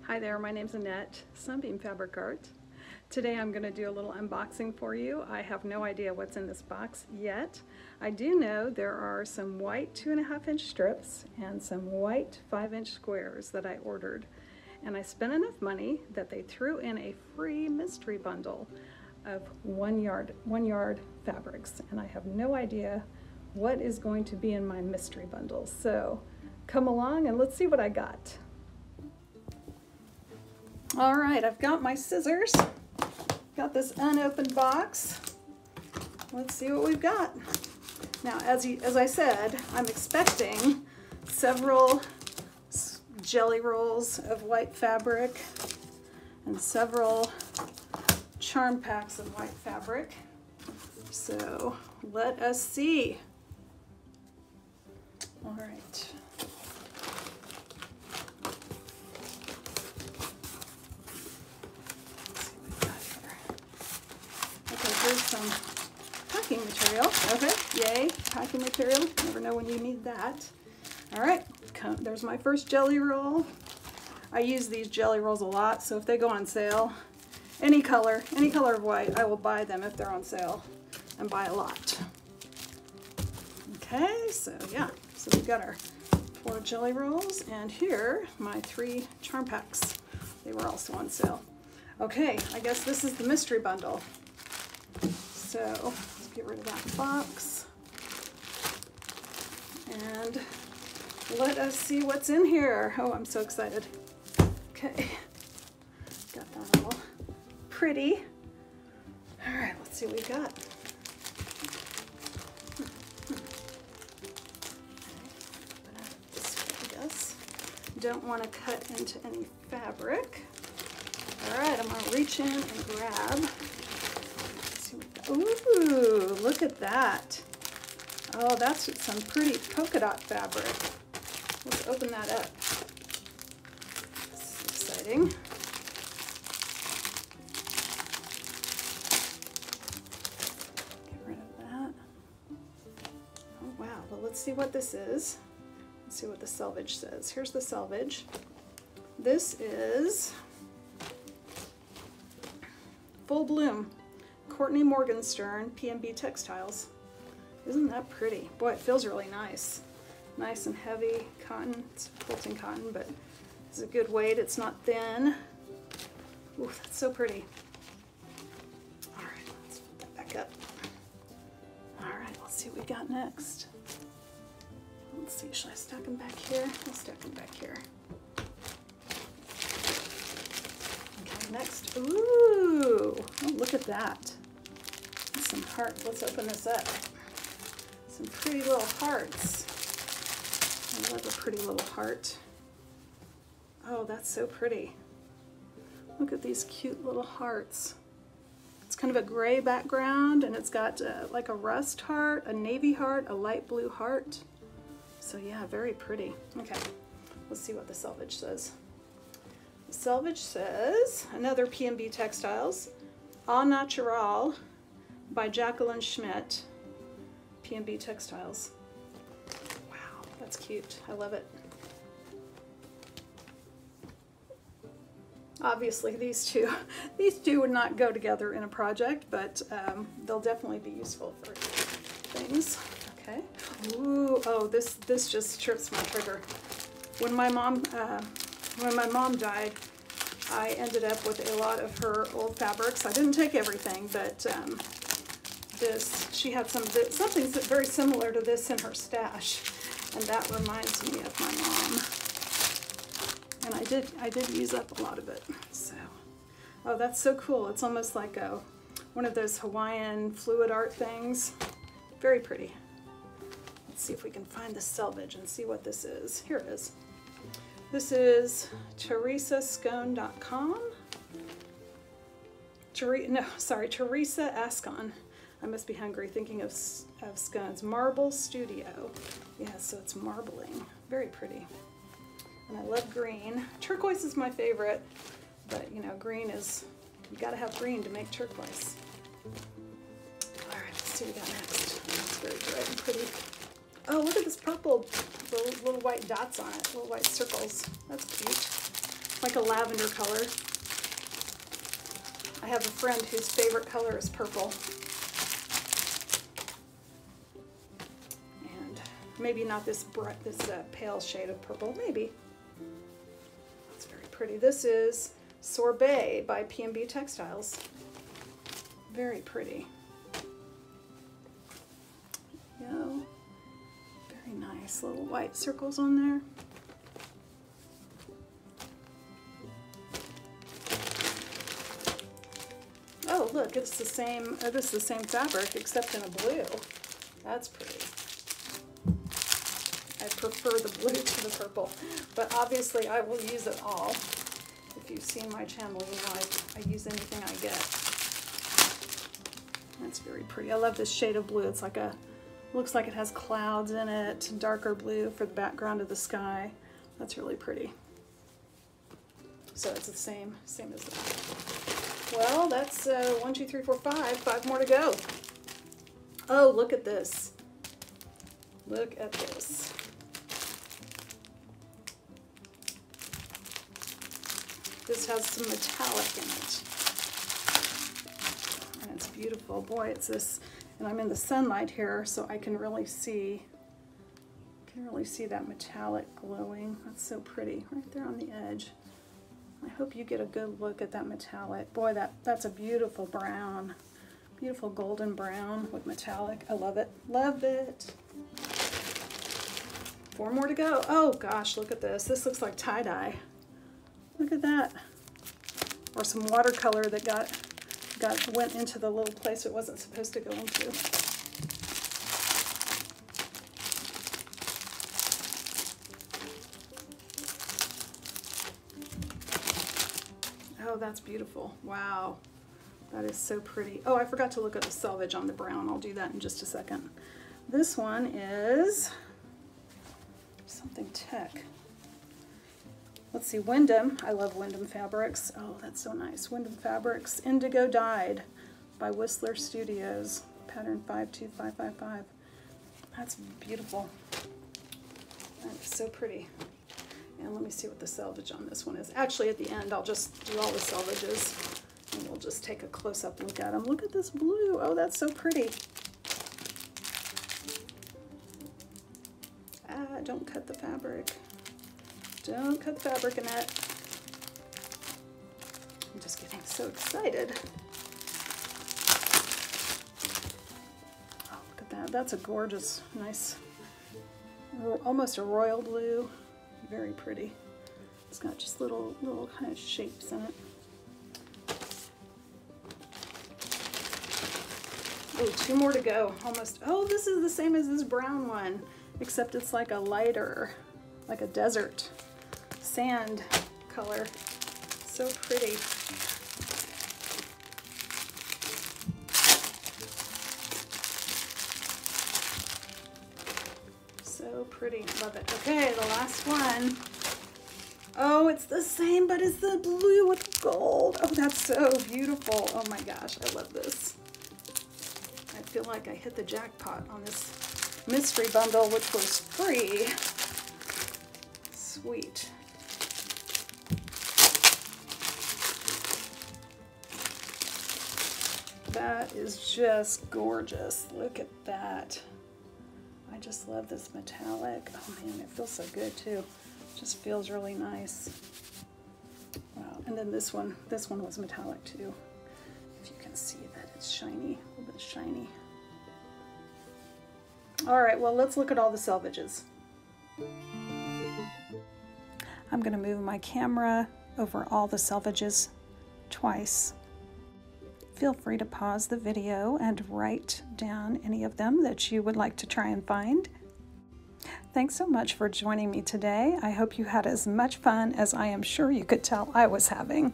Hi there, my name's Annette, Sunbeam Fabric Art. Today I'm going to do a little unboxing for you. I have no idea what's in this box yet. I do know there are some white 2.5-inch strips and some white 5-inch squares that I ordered. And I spent enough money that they threw in a free mystery bundle of one yard fabrics. And I have no idea what is going to be in my mystery bundle. So come along and let's see what I got. All right, I've got my scissors, got this unopened box. Let's see what we've got. Now, as I said, I'm expecting several jelly rolls of white fabric and several charm packs of white fabric. So let us see. All right. Here's some packing material. Okay, yay, packing material. Never know when you need that. All right, there's my first jelly roll. I use these jelly rolls a lot, so if they go on sale, any color of white, I will buy them if they're on sale and buy a lot. Okay, so yeah, so we've got our 4 jelly rolls, and here, my 3 charm packs. They were also on sale. Okay, I guess this is the mystery bundle. So let's get rid of that box and let us see what's in here. Oh, I'm so excited. Okay, got that all pretty. All right, let's see what we got. This way, I guess. Don't want to cut into any fabric. All right, I'm gonna reach in and grab. Ooh, look at that. Oh, that's some pretty polka dot fabric. Let's open that up. This is exciting. Get rid of that. Oh, wow. Well, let's see what this is. Let's see what the selvage says. Here's the selvage. This is Full Bloom. Courtney Morgenstern, P&B Textiles. Isn't that pretty? Boy, it feels really nice. Nice and heavy cotton. It's quilting cotton, but it's a good weight. It's not thin. Ooh, that's so pretty. All right, let's put that back up. All right, let's see what we got next. Let's see, should I stack them back here? I'll stack them back here. Okay, next. Ooh, oh, look at that. Some hearts. Let's open this up. Some pretty little hearts. I love a pretty little heart. Oh, that's so pretty. Look at these cute little hearts. It's kind of a gray background, and it's got like a rust heart, a navy heart, a light blue heart. So yeah, very pretty. Okay, let's see what the selvage says. The selvage says, another P&B Textiles, Au Natural, by Jacqueline Schmidt, P&B Textiles. Wow, that's cute. I love it. Obviously, these two would not go together in a project, but they'll definitely be useful for things. Okay. Ooh, oh, this just trips my trigger. When my mom died, I ended up with a lot of her old fabrics. I didn't take everything, but she had something very similar to this in her stash, and that reminds me of my mom. And I did use up a lot of it. So, oh, that's so cool. It's almost like one of those Hawaiian fluid art things. Very pretty. Let's see if we can find the selvage and see what this is. Here it is. This is teresascone.com. Teresa Ascon. I must be hungry thinking of scones. Marble Studio. Yeah, so it's marbling. Very pretty. And I love green. Turquoise is my favorite, but you know, green is, you gotta have green to make turquoise. All right, let's see what we got next. That's very bright and pretty. Oh, look at this purple, little white dots on it, little white circles. That's cute. like a lavender color. I have a friend whose favorite color is purple. And maybe not this bright, this pale shade of purple, maybe. It's very pretty. This is Sorbet by P&B Textiles. Very pretty. Very nice little white circles on there. Oh, look, it's the same. This is the same fabric except in a blue. That's pretty. I prefer the blue to the purple, but obviously I will use it all. If you've seen my channel, you know I use anything I get. That's very pretty. I love this shade of blue. It's like a, looks like it has clouds in it, darker blue for the background of the sky. That's really pretty. So it's the same as that. Well, that's 1, 2, 3, 4, 5 more to go. Oh, look at this. Look at this. This has some metallic in it. And it's beautiful. Boy, it's this, and I'm in the sunlight here, so I can really see that metallic glowing. That's so pretty, right there on the edge. I hope you get a good look at that metallic. Boy, that's a beautiful brown. Beautiful golden brown with metallic. I love it. Love it. 4 more to go. Oh gosh, look at this. This looks like tie-dye. Look at that. Or some watercolor that went into the little place it wasn't supposed to go into. Oh, that's beautiful. Wow. That is so pretty. Oh, I forgot to look at the selvage on the brown. I'll do that in just a second. This one is something tech. Let's see, Wyndham. I love Wyndham fabrics. Oh, that's so nice. Wyndham Fabrics, Indigo Dyed by Whistler Studios. Pattern 52555. That's beautiful. That is so pretty. And let me see what the selvage on this one is. Actually, at the end, I'll just do all the selvages, and we'll just take a close-up look at them. Look at this blue. Oh, that's so pretty. Ah, don't cut the fabric. Don't cut the fabric, Annette. I'm just getting so excited. Oh, look at that. That's a gorgeous, nice, almost a royal blue. Very pretty. It's got just little kind of shapes in it. Oh, 2 more to go. Almost. Oh, this is the same as this brown one, except it's like a lighter, like a desert sand color. So pretty. So pretty. Love it. Okay, the last one. Oh, it's the same, but it's the blue with gold. Oh, that's so beautiful. Oh my gosh, I love this. I feel like I hit the jackpot on this mystery bundle, which was free. Sweet. That is just gorgeous. Look at that. I just love this metallic. Oh man, it feels so good too. Just feels really nice. Wow, and then this one was metallic too. If you can see that it's shiny, a little bit shiny. All right, well, let's look at all the selvages. I'm gonna move my camera over all the selvages twice. Feel free to pause the video and write down any of them that you would like to try and find. Thanks so much for joining me today. I hope you had as much fun as I am sure you could tell I was having.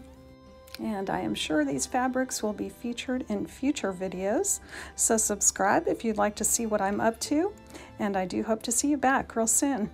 And I am sure these fabrics will be featured in future videos. So subscribe if you'd like to see what I'm up to. And I do hope to see you back real soon.